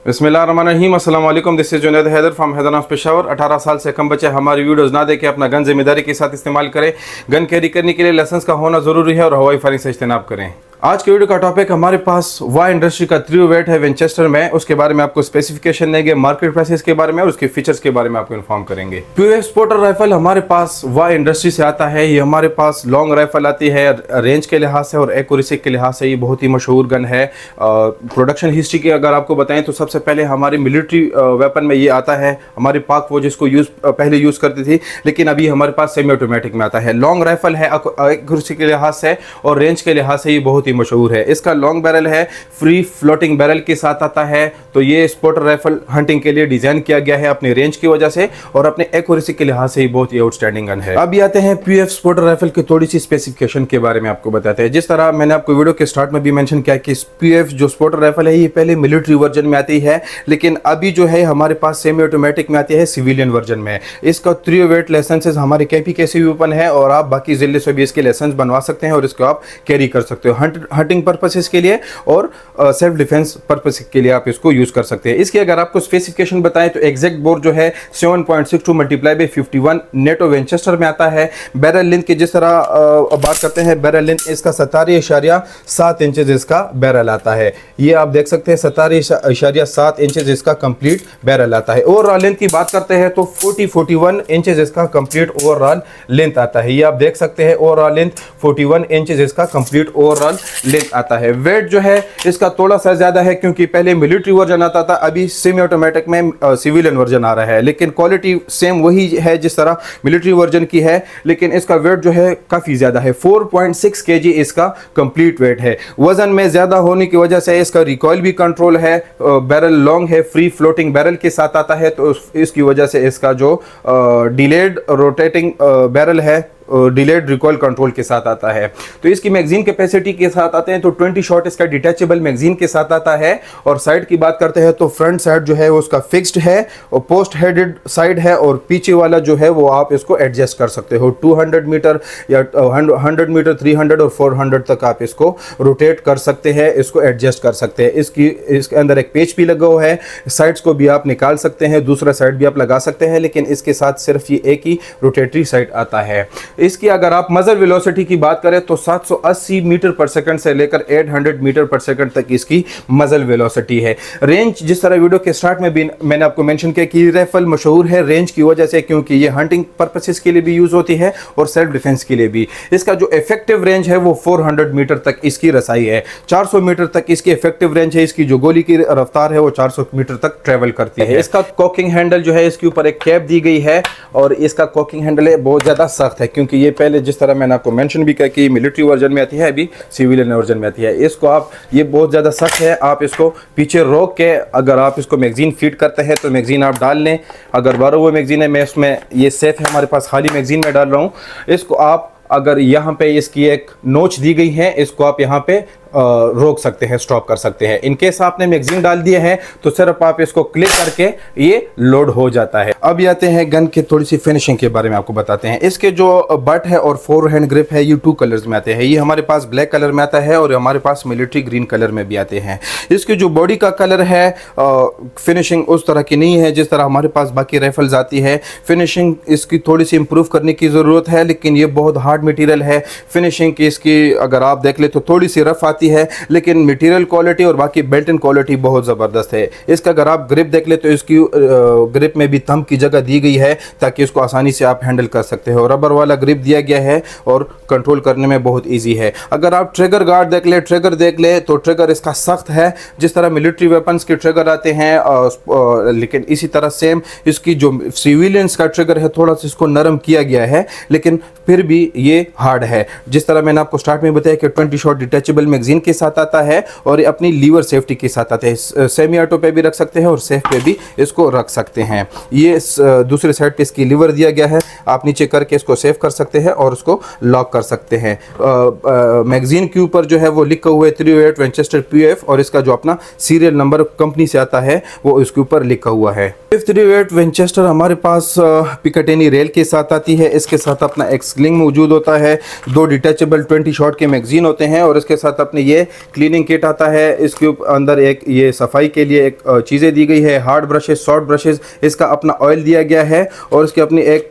बिस्मिल्लाहिर्रहमानिर्रहीम। अस्सलाम वालेकुम। This is Junaid Haider from Haider of Peshawar. 18 साल से कम बच्चे हमारी वीडियोस ना देखें, अपना गन जिम्मेदारी के साथ इस्तेमाल करें। गन कैरी करने के लिए लाइसेंस का होना ज़रूरी है और हवाई फायरिंग से इज्तनाब करें। आज के वीडियो का टॉपिक हमारे पास वाई इंडस्ट्री का 3 वेट है विंचेस्टर में। उसके बारे में आपको स्पेसिफिकेशन देंगे, मार्केट प्राइसेस के बारे में और उसके फीचर्स के बारे में आपको इन्फॉर्म करेंगे। POF स्पोर्टर राइफल हमारे पास वाई इंडस्ट्री से आता है। ये हमारे पास लॉन्ग राइफल आती है, रेंज के लिहाज से और एक्यूरेसी के लिहाज से ये बहुत ही मशहूर गन है। प्रोडक्शन हिस्ट्री की अगर आपको बताएं तो सबसे पहले हमारी मिलिट्री वेपन में ये आता है। हमारी पाक फौज इसको पहले यूज़ करती थी, लेकिन अभी हमारे पास सेमी ऑटोमेटिक में आता है। लॉन्ग राइफल है, एक्यूरेसी के लिहाज से और रेंज के लिहाज से ये बहुत ही मशहूर है। इसका लॉन्ग बैरल है, फ्री फ्लोटिंग बैरल के साथ आता है। तो ये स्पोर्टर राइफल हंटिंग के लिए डिजाइन किया गया है अपनी रेंज की वजह से और अपने एक्यूरेसी के लिहाज से ही बहुत ही आउटस्टैंडिंग गन है। अभी आते हैं POF स्पोर्टर राइफल की थोड़ी सी स्पेसिफिकेशन के बारे में आपको बताते हैं। जिस तरह मैंने आपको वीडियो के स्टार्ट में भी मेंशन किया कि POF जो स्पोर्टर राइफल है ये पहले मिलिट्री वर्जन में आती है, लेकिन अभी जो है हमारे पास सेमी ऑटोमेटिक में आती है सिविलियन वर्जन में। इसका 3 वेट लाइसेंसेस हमारे KP कैसे भी ओपन है और आप बाकी जिले से भी इसके लाइसेंस बनवा सकते हैं और इसको आप कैरी कर सकते हो हंटिंग पर्पसेस के लिए और सेल्फ डिफेंस पर्पस के लिए आप इसको यूज कर सकते हैं। इसकी अगर आपको स्पेसिफिकेशन बताएं तो एग्जैक्ट बोर जो है 7.62 × 51 नेटो विंचेस्टर में आता है। बैरल लेंथ की जिस तरह बात करते हैं, बैरल लेंथ इसका 17.7 इंचेस इसका बैरल आता है। ये आप देख सकते हैं 17.7 इंचेस इसका कंप्लीट बैरल आता है। ओवरऑल लेंथ की बात करते हैं तो 41 इंचेस इसका कंप्लीट ओवरऑल लेंथ आता है। ये आप देख सकते हैं ओवरऑल लेंथ 41 इंचेस इसका कंप्लीट ओवरऑल लेंथ आता है। वेट जो है इसका थोड़ा सा ज्यादा है क्योंकि पहले मिलिट्री वर्जन आता था, अभी सेमी ऑटोमेटिक में सिविलियन वर्जन आ रहा है, लेकिन क्वालिटी सेम वही है जिस तरह मिलिट्री वर्जन की है, लेकिन इसका वेट जो है काफी ज्यादा है। 4.6 kg इसका कंप्लीट वेट है। वजन में ज्यादा होने की वजह से इसका रिकॉइल भी कंट्रोल है। बैरल लॉन्ग है, फ्री फ्लोटिंग बैरल के साथ आता है, तो इसकी वजह से इसका जो डिलेड रोटेटिंग बैरल है डिलेड रिकॉइल कंट्रोल के साथ आता है। तो इसकी मैगजीन कैपेसिटी के साथ आते हैं तो 20 शॉट इसका डिटैचेबल मैगजीन के साथ आता है। और साइड की बात करते हैं तो फ्रंट साइड जो है वो उसका फिक्स्ड है और पोस्ट हेडेड साइड है और पीछे वाला जो है वो आप इसको एडजस्ट कर सकते हो। 200 मीटर या 100 मीटर, 300 और 400 तक आप इसको रोटेट कर सकते हैं, इसको एडजस्ट कर सकते हैं। इसके अंदर एक पेच भी लगा हुआ है, साइड्स को भी आप निकाल सकते हैं, दूसरा साइड भी आप लगा सकते हैं, लेकिन इसके साथ सिर्फ ये एक ही रोटेटरी साइड आता है। इसकी अगर आप मजर वेलोसिटी की बात करें तो 780 मीटर पर सेकंड से लेकर 800 मीटर पर सेकंड तक इसकी मजल वेलोसिटी है। रेंज जिस तरह वीडियो के स्टार्ट में भी मैंने आपको मेंशन किया कि राइफल मशहूर है रेंज की वजह से, क्योंकि ये हंटिंग पर्पसेस के लिए भी यूज होती है और सेल्फ डिफेंस के लिए भी। इसका जो इफेक्टिव रेंज है वो 400 मीटर तक इसकी रसाई है। 400 मीटर तक इसकी इफेक्टिव रेंज है। इसकी जो गोली की रफ्तार है वो 400 मीटर तक ट्रेवल करती है। इसका कॉकिंग हैंडल जो है इसके ऊपर एक कैप दी गई है और इसका कॉकिंग हैंडल है बहुत ज्यादा सख्त है, क्योंकि ये पहले जिस तरह मैंने आपको मेंशन भी किया कि मिलिट्री वर्जन में आती है, अभी सिविलियन वर्जन में आती है। इसको आप ये बहुत ज़्यादा सख्त है, आप इसको पीछे रोक के अगर आप इसको मैगजीन फीड करते हैं तो मैगजीन आप डाल लें। अगर 12 वो मैगजीन है, मैं उसमें ये सेफ है हमारे पास, खाली मैगजीन में डाल रहा हूँ। इसको आप अगर यहाँ पे इसकी एक नोच दी गई है, इसको आप यहाँ पे रोक सकते हैं, स्टॉप कर सकते हैं। इनकेस आपने मैगजीन डाल दिया है तो सिर्फ आप इसको क्लिक करके ये लोड हो जाता है। अब आते हैं गन के थोड़ी सी फिनिशिंग के बारे में आपको बताते हैं। इसके जो बट है और 4 हैंड ग्रिप है ये 2 कलर्स में आते हैं। ये हमारे पास ब्लैक कलर में आता है और हमारे पास मिलिट्री ग्रीन कलर में भी आते हैं। इसकी जो बॉडी का कलर है फिनिशिंग उस तरह की नहीं है जिस तरह हमारे पास बाकी राइफल्स आती है। फिनिशिंग इसकी थोड़ी सी इंप्रूव करने की ज़रूरत है, लेकिन ये बहुत हार्ड मटेरियल है। फिनिशिंग की इसकी अगर आप देख ले तो थोड़ी सी रफ आती है, लेकिन मटेरियल क्वालिटी और बाकी बेल्ट इन क्वालिटी बहुत ज़बरदस्त है। इसका अगर आप ग्रिप देख ले तो इसकी ग्रिप में भी थंब की जगह दी गई है ताकि इसको आसानी से आप हैंडल कर सकते हो। रबर वाला ग्रिप दिया गया है और कंट्रोल करने में बहुत इजी है। अगर आप ट्रिगर गार्ड ट्रिगर देख ले तो ट्रिगर इसका सख्त है जिस तरह मिलिट्री वेपन्स के ट्रिगर आते हैं, लेकिन इसी तरह सेम इसकी जो सिविलियंस का ट्रिगर है थोड़ा सा इसको नरम किया गया है, लेकिन फिर भी ये हार्ड है। जिस तरह मैंने आपको स्टार्ट में बताया कि 20 शॉट डिटैचेबल मैगजीन के साथ आता है और अपनी लीवर सेफ्टी के साथ आता है। सेमी ऑटो पे भी रख सकते हैं और सेफ पे भी इसको रख सकते हैं। ये दूसरे साइड पे इसकी लीवर दिया गया है, आप नीचे करके इसको सेव कर सकते हैं और उसको लॉक कर सकते हैं। मैगजीन के ऊपर जो है वो लिखा हुआ है 3 वेट विंचेस्टर POF और इसका जो अपना सीरियल नंबर कंपनी से आता है वो इसके ऊपर लिखा हुआ है। 3 वेट विंचेस्टर हमारे पास पिकाटेनी रेल के साथ आती है। इसके साथ अपना एक स्लिंग मौजूद होता है, 2 डिटैचेबल 20 शॉट के मैगजीन होते हैं और इसके साथ अपने अपने ये क्लीनिंग किट आता है। इसके अंदर एक ये सफाई के लिए एक चीज़ें दी गई है, हार्ड ब्रशेस, सॉफ्ट ब्रशेस, इसका अपना ऑयल दिया गया है और इसके अपनी एक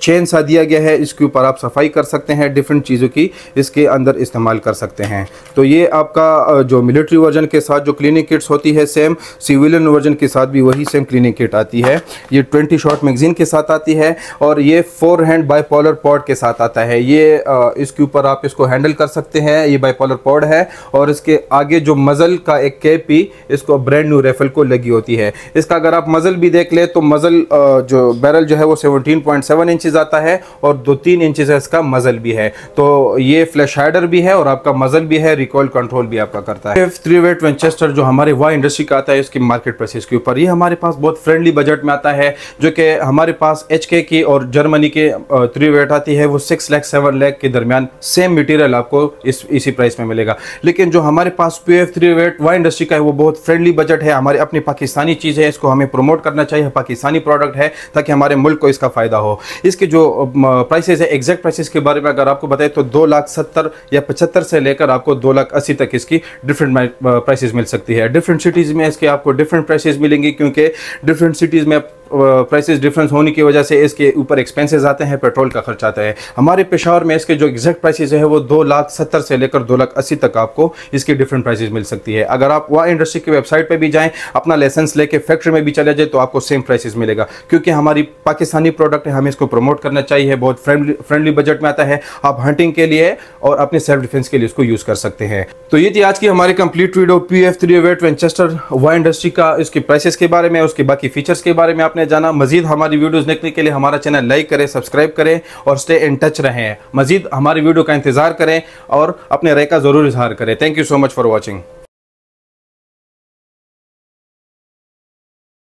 चेन सा दिया गया है। इसके ऊपर आप सफाई कर सकते हैं, डिफरेंट चीज़ों की इसके अंदर इस्तेमाल कर सकते हैं। तो ये आपका जो मिलिट्री वर्जन के साथ जो क्लीनिंग किट्स होती है, सेम सिविलियन वर्जन के साथ भी वही सेम क्लीनिंग किट आती है। ये 20 शॉट मैगजीन के साथ आती है और ये 4 हैंड बाइपोलर पॉड के साथ आता है। ये इसके ऊपर आप इसको हैंडल कर सकते हैं, ये बाइपोलर पॉड है और इसके आगे जो मजल का एक कैप भी इसको ब्रांड न्यू राइफल को लगी होती है। इसका अगर आप मजल भी देख ले तो मजल जो बैरल जो है वो 17.7 इंचेस आता है और 2-3 इंचेस इसका मजल भी है। तो ये फ्लैश हाइडर भी है और आपका मजल भी है, रिकॉइल कंट्रोल भी आपका करता है। PF3 वेट विंचेस्टर जो हमारे वाई इंडस्ट्री का आता है, इसकी मार्केट प्राइस के ऊपर ये हमारे पास बहुत फ्रेंडली बजट में आता है, जो कि हमारे पास HK की और जर्मनी के 3 वेट आती है, वो 6 लाख 7 लाख के दरमियान सेम मटेरियल आपको इसी प्राइस में मिलेगा। लेकिन जो हमारे पास PF3 वेट वाई इंडस्ट्री का है वो बहुत फ्रेंडली बजट है। हमारी अपनी पाकिस्तानी चीज़ है, इसको हमें प्रमोट करना चाहिए, पाकिस्तानी प्रोडक्ट है ताकि हमारे मुल्क को इसका फ़ायदा हो। इसके जो प्राइसेस है, एग्जैक्ट प्राइसेस के बारे में अगर आपको बताएं तो 2,70,000 या 75 से लेकर आपको 2,80,000 तक इसकी डिफरेंट प्राइसेस मिल सकती है। डिफरेंट सिटीज़ में इसके आपको डिफरेंट प्राइसेस मिलेंगी, क्योंकि डिफरेंट सिटीज़ में प्राइसेस डिफरेंस होने की वजह से इसके ऊपर एक्सपेंसेस आते हैं, पेट्रोल का खर्च आता है। हमारे पेशावर में इसके जो एग्जैक्ट प्राइसेस है वो 2,70,000 से लेकर 2,80,000 तक आपको इसकी डिफरेंट प्राइसेस मिल सकती है। अगर आप वाई इंडस्ट्री की वेबसाइट पे भी जाएं, अपना लाइसेंस लेके फैक्ट्री में भी चले जाए तो आपको सेम प्राइसेस मिलेगा, क्योंकि हमारी पाकिस्तानी प्रोडक्ट है, हमें इसको प्रमोट करना चाहिए। बहुत फ्रेंडली बजट में आता है, आप हंटिंग के लिए और अपने सेल्फ डिफेंस के लिए इसको यूज़ कर सकते हैं। तो ये थी आज की हमारी कंप्लीट वीडियो PF3 वेट विंचेस्टर वाई इंडस्ट्री का, इसके प्राइसेस के बारे में, उसके बाकी फीचर्स के बारे में आपने जाना। मजीद हमारी वीडियोस देखने के लिए हमारा चैनल लाइक करें, सब्सक्राइब करें और स्टे इन टच रहें। मजीद हमारी वीडियो का इंतजार करें और अपने राय का जरूर इजहार करें। Thank you so much for watching.